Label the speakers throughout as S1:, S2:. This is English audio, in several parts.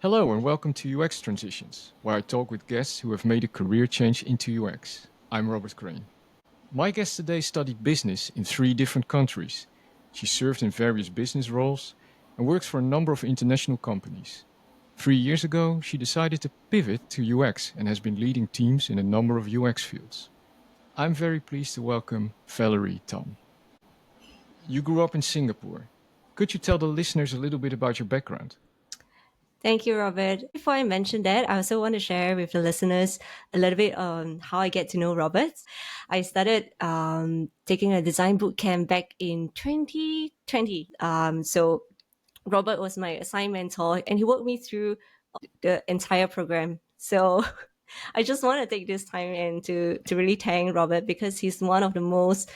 S1: Hello and welcome to UX Transitions, where I talk with guests who have made a career change into UX. I'm Robert Crane. My guest today studied business in 3 different countries. She served in various business roles and works for a number of international companies. 3 years ago, she decided to pivot to UX and has been leading teams in a number of UX fields. I'm very pleased to welcome Valerie Tham. You grew up in Singapore. Could you tell the listeners a little bit about your background?
S2: Thank you, Robert. Before I mention that, I also want to share with the listeners a little bit on how I get to know Robert. I started taking a design boot camp back in 2020. So Robert was my assigned mentor, and he walked me through the entire program. So I just want to take this time and to really thank Robert because he's one of the most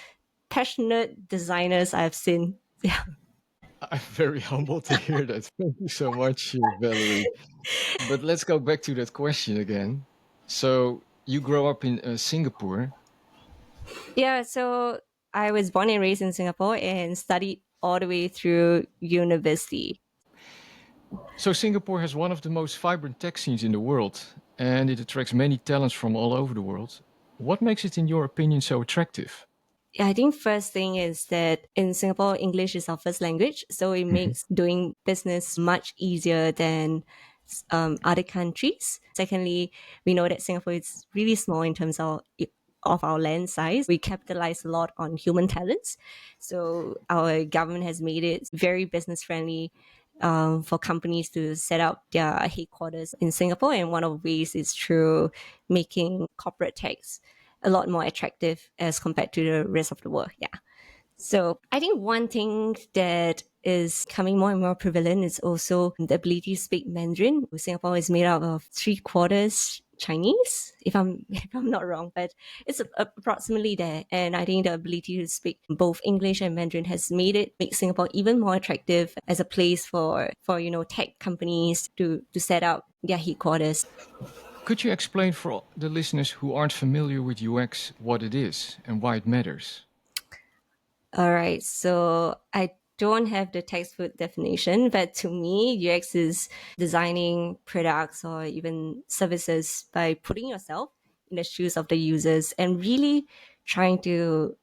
S2: passionate designers I've seen. Yeah.
S1: I'm very humbled to hear that. Thank you so much, Valerie. But let's go back to that question again. So you grow up in Singapore.
S2: Yeah, so I was born and raised in Singapore and studied all the way through university.
S1: So Singapore has one of the most vibrant tech scenes in the world, and it attracts many talents from all over the world. What makes it, in your opinion, so attractive?
S2: Yeah, I think first thing is that in Singapore, English is our first language, so it
S1: Mhm.
S2: makes doing business much easier than other countries. Secondly, we know that Singapore is really small in terms of our land size. We capitalize a lot on human talents, so our government has made it very business friendly. For companies to set up their headquarters in Singapore, and one of the ways is through making corporate tax a lot more attractive as compared to the rest of the world. Yeah. So I think one thing that is coming more and more prevalent is also the ability to speak Mandarin. Singapore is made up of 3/4 Chinese, if I'm if I'm not wrong, but it's approximately there. And I think the ability to speak both English and Mandarin has make Singapore even more attractive as a place for tech companies to set up their headquarters.
S1: Could you explain for the listeners who aren't familiar with UX what it is and why it matters?
S2: All right. So I don't have the textbook definition, but to me, UX is designing products or even services by putting yourself in the shoes of the users and really trying to,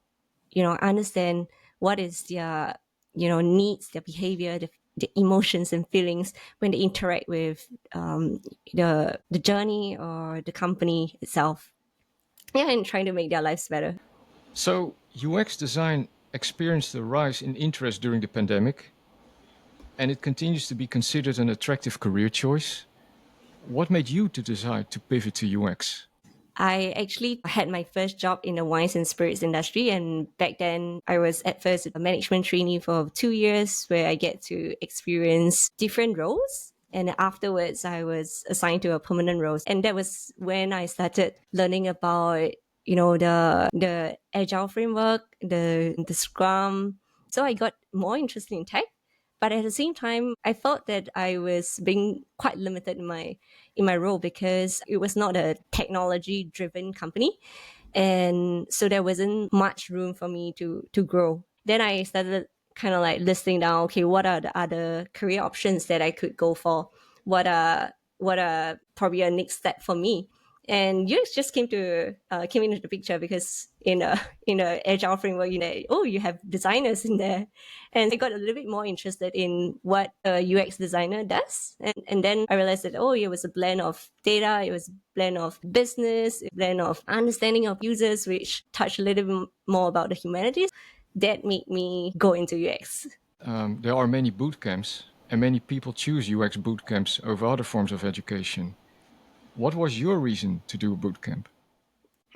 S2: understand what is their, needs, their behavior, the emotions and feelings when they interact with the journey or the company itself. Yeah, and trying to make their lives better.
S1: So UX design experienced a rise in interest during the pandemic, and it continues to be considered an attractive career choice. What made you to decide to pivot to UX?
S2: I actually had my first job in the wines and spirits industry. And back then, I was at first a management trainee for 2 years where I get to experience different roles. And afterwards, I was assigned to a permanent role. And that was when I started learning about, the agile framework, the scrum. So I got more interested in tech. But at the same time, I felt that I was being quite limited in my role because it was not a technology driven company, and so there wasn't much room for me to grow. Then I started kind of like listing down, okay, what are the other career options that I could go for? What are probably a next step for me? And UX just came into the picture because in a agile framework, you have designers in there, and I got a little bit more interested in what a UX designer does. And then I realized that, it was a blend of data, it was a blend of business, a blend of understanding of users, which touched a little bit more about the humanities. That made me go into UX.
S1: There are many boot camps, and many people choose UX boot camps over other forms of education. What was your reason to do a boot camp?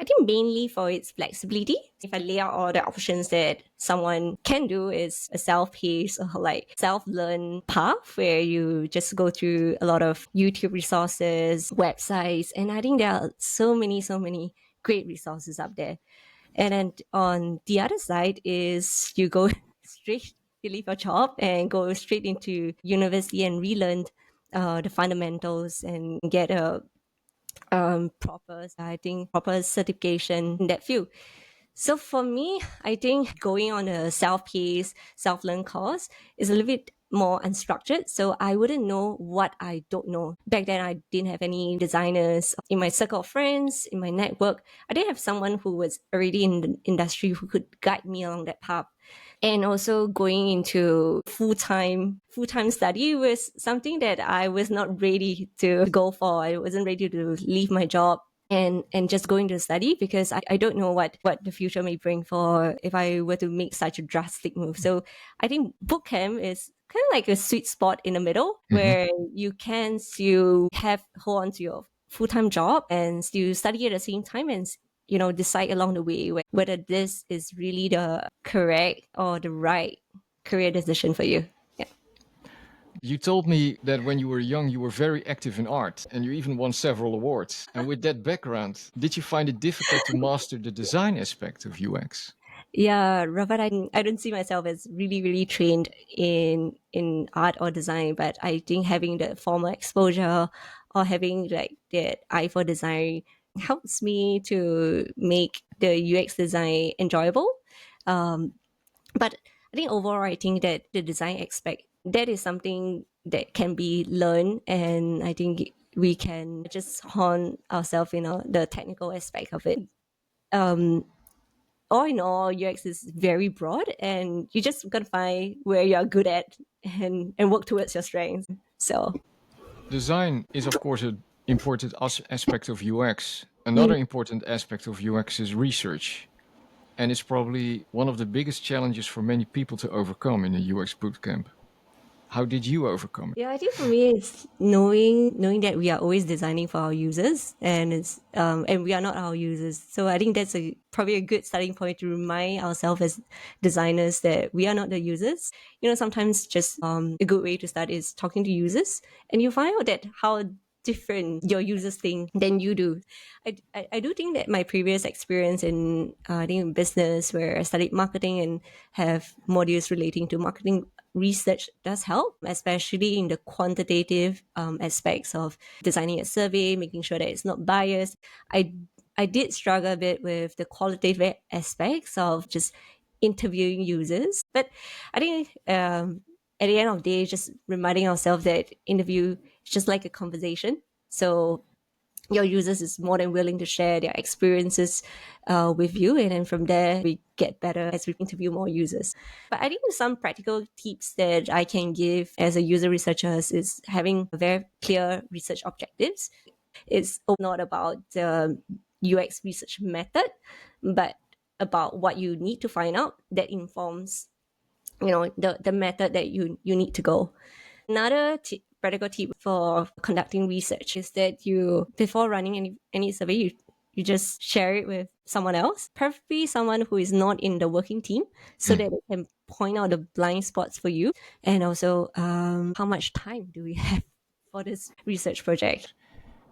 S2: I think mainly for its flexibility. If I lay out all the options that someone can do is a self-paced or like self-learn path where you just go through a lot of YouTube resources, websites, and I think there are so many great resources up there. And then on the other side is you go straight, you leave your job and go straight into university and relearn the fundamentals and get a proper certification in that field. So for me, I think going on a self-paced, self-learn course is a little bit more unstructured. So I wouldn't know what I don't know. Back then, I didn't have any designers in my circle of friends, in my network. I didn't have someone who was already in the industry who could guide me along that path. And also going into full-time study was something that I was not ready to go for. I wasn't ready to leave my job and just going to study because I don't know what the future may bring for if I were to make such a drastic move. So I think bootcamp is kind of like a sweet spot in the middle
S1: Mhm.
S2: where you can still have hold on to your full-time job and still study at the same time and decide along the way whether this is really the correct or the right career decision for you. Yeah.
S1: You told me that when you were young, you were very active in art and you even won several awards. And with that background, did you find it difficult to master the design aspect of UX?
S2: Yeah, Robert, I don't see myself as really, really trained in art or design, but I think having the formal exposure or having like that eye for design helps me to make the UX design enjoyable. Um, but I think overall, I think that the design aspect that is something that can be learned, and I think we can just hone ourselves, the technical aspect of it. Um, all in all, UX is very broad, and you just gotta find where you're good at and work towards your strengths. So,
S1: Design is, of course, an important aspect of UX.
S2: mm,
S1: Another important aspect of UX is research. And it's probably one of the biggest challenges for many people to overcome in a UX bootcamp. How did you overcome it?
S2: yeah, I think for me it's knowing that we are always designing for our users, and we are not our users. So I think that's a probably a good starting point to remind ourselves as designers that we are not the users. Sometimes just a good way to start is talking to users, and you find out that how different your users think than you do. I do think that my previous experience in I think in business where I studied marketing and have modules relating to marketing research does help, especially in the quantitative aspects of designing a survey, making sure that it's not biased. I did struggle a bit with the qualitative aspects of just interviewing users, but I think at the end of the day, just reminding ourselves that interview is just like a conversation. So your users is more than willing to share their experiences with you, and then from there we get better as we interview more users. But I think some practical tips that I can give as a user researcher is having very clear research objectives. It's not about the UX research method, but about what you need to find out that informs the method that you need to go. Another practical tip for conducting research is that you, before running any survey, you just share it with someone else, preferably someone who is not in the working team, so
S1: Hmm.
S2: that they can point out the blind spots for you. And also, how much time do we have for this research project?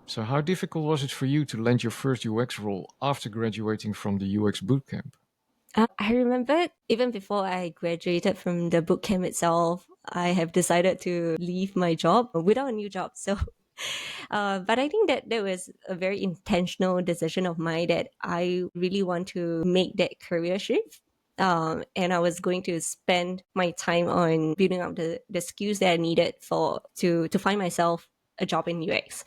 S1: So, how difficult was it for you to land your first UX role after graduating from the UX bootcamp?
S2: I remember even before I graduated from the bootcamp itself, I have decided to leave my job without a new job. So but I think that was a very intentional decision of mine that I really want to make that career shift. And I was going to spend my time on building up the skills that I needed to find myself a job in UX.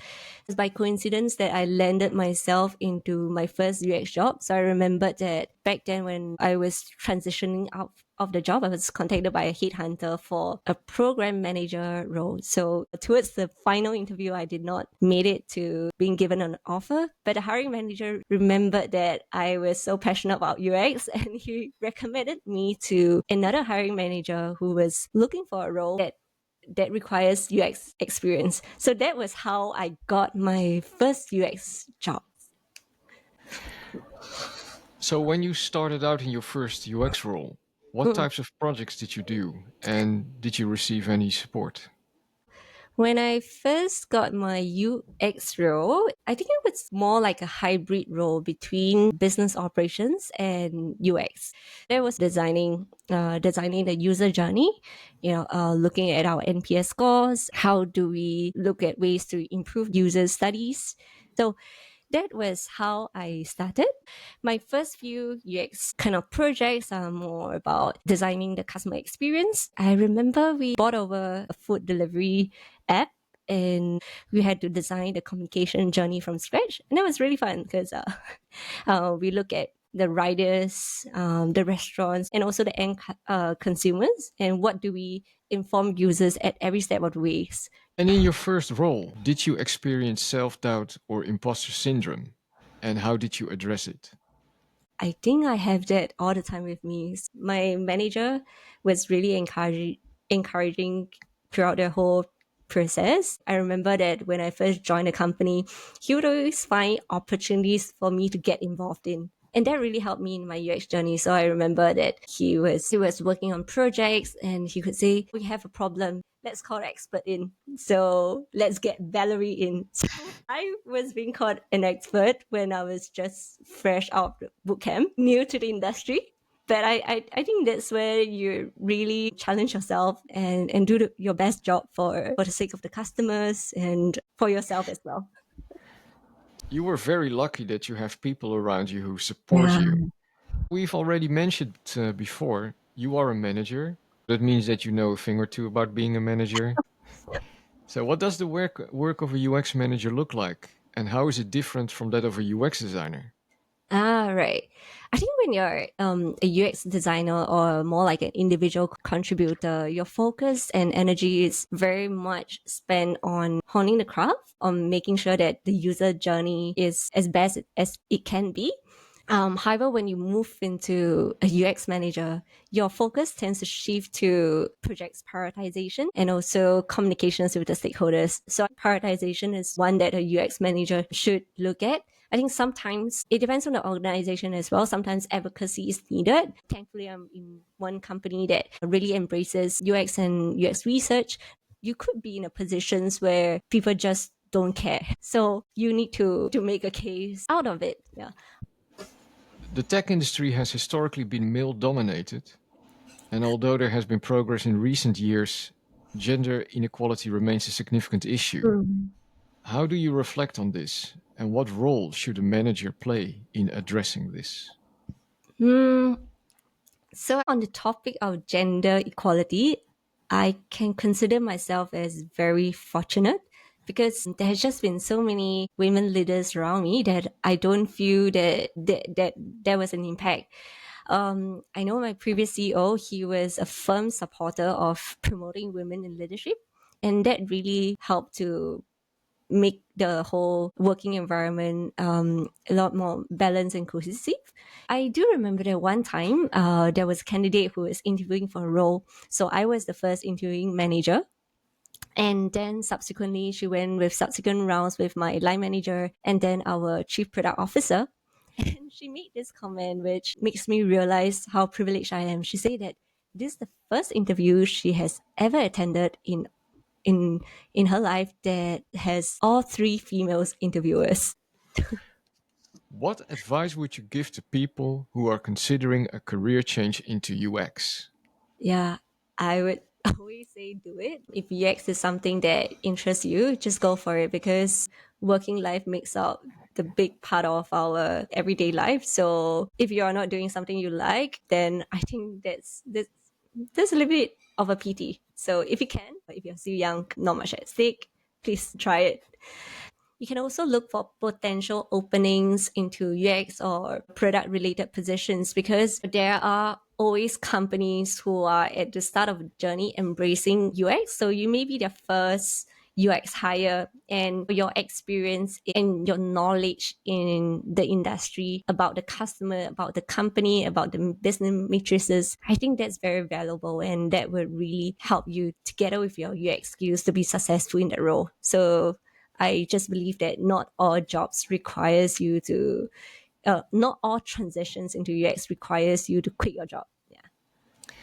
S2: It's by coincidence that I landed myself into my first UX job. So I remembered that back then when I was transitioning out of the job, I was contacted by a headhunter for a program manager role. So towards the final interview, I did not made it to being given an offer, but the hiring manager remembered that I was so passionate about UX and he recommended me to another hiring manager who was looking for a role that requires UX experience. So that was how I got my first UX job.
S1: So, when you started out in your first UX role, what
S2: Mm.
S1: types of projects did you do? And did you receive any support?
S2: When I first got my UX role, I think it was more like a hybrid role between business operations and UX. There was designing the user journey, looking at our NPS scores. How do we look at ways to improve user studies? So that was how I started. My first few UX kind of projects are more about designing the customer experience. I remember we bought over a food delivery app and we had to design the communication journey from scratch. And that was really fun because we look at the riders, the restaurants, and also the end consumers, and what do we inform users at every step of the ways.
S1: And in your first role, did you experience self doubt or imposter syndrome? And how did you address it?
S2: I think I have that all the time with me. My manager was really encouraging throughout the whole process. I remember that when I first joined the company, he would always find opportunities for me to get involved in. And that really helped me in my UX journey. So I remember that he was working on projects and he could say, "We have a problem. Let's call the expert in. So let's get Valerie in." I was being called an expert when I was just fresh out of bootcamp, new to the industry. But I think that's where you really challenge yourself and do your best job for the sake of the customers and for yourself as well.
S1: You were very lucky that you have people around you who support
S2: Yeah.
S1: you. We've already mentioned before, you are a manager. That means that you know a thing or two about being a manager. So, what does the work of a UX manager look like? And how is it different from that of a UX designer?
S2: Right. I think when you're a UX designer or more like an individual contributor, your focus and energy is very much spent on honing the craft, on making sure that the user journey is as best as it can be. However, when you move into a UX manager, your focus tends to shift to projects prioritization and also communications with the stakeholders. So prioritization is one that a UX manager should look at. I think sometimes it depends on the organization as well. Sometimes advocacy is needed. Thankfully, I'm in one company that really embraces UX and UX research. You could be in a positions where people just don't care. So you need to make a case out of it. Yeah.
S1: The tech industry has historically been male dominated, and although there has been progress in recent years, gender inequality remains a significant issue. How do you reflect on this, and what role should a manager play in addressing this?
S2: Mm, so on the topic of gender equality, I can consider myself as very fortunate because there has just been so many women leaders around me that I don't feel that there was an impact. I know my previous CEO, he was a firm supporter of promoting women in leadership, and that really helped to make the whole working environment a lot more balanced and cohesive. I do remember that one time there was a candidate who was interviewing for a role. So I was the first interviewing manager. And then subsequently, she went with subsequent rounds with my line manager and then our chief product officer. And she made this comment, which makes me realize how privileged I am. She said that this is the first interview she has ever attended in in her life that has all three females interviewers.
S1: What advice would you give to people who are considering a career change into UX?
S2: Yeah, I would always say do it. If UX is something that interests you, just go for it because working life makes up the big part of our everyday life. So if you are not doing something you like, then I think that's a little bit of a pity. So if you can, if you're still young, not much at stake, please try it. You can also look for potential openings into UX or product related positions because there are always companies who are at the start of the journey embracing UX. So you may be their first UX hire, and your experience and your knowledge in the industry about the customer, about the company, about the business matrices, I think that's very valuable and that would really help you together with your UX skills to be successful in the role. So I just believe that not all jobs requires you to, not all transitions into UX requires you to quit your job. Yeah.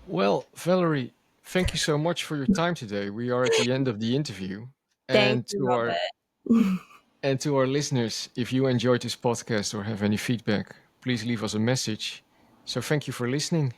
S1: Well, Valerie, thank you so much for your time today. We are at the end of the interview.
S2: Thank
S1: And
S2: you,
S1: to our
S2: Robert.
S1: and to our listeners, if you enjoyed this podcast or have any feedback, please leave us a message. So thank you for listening.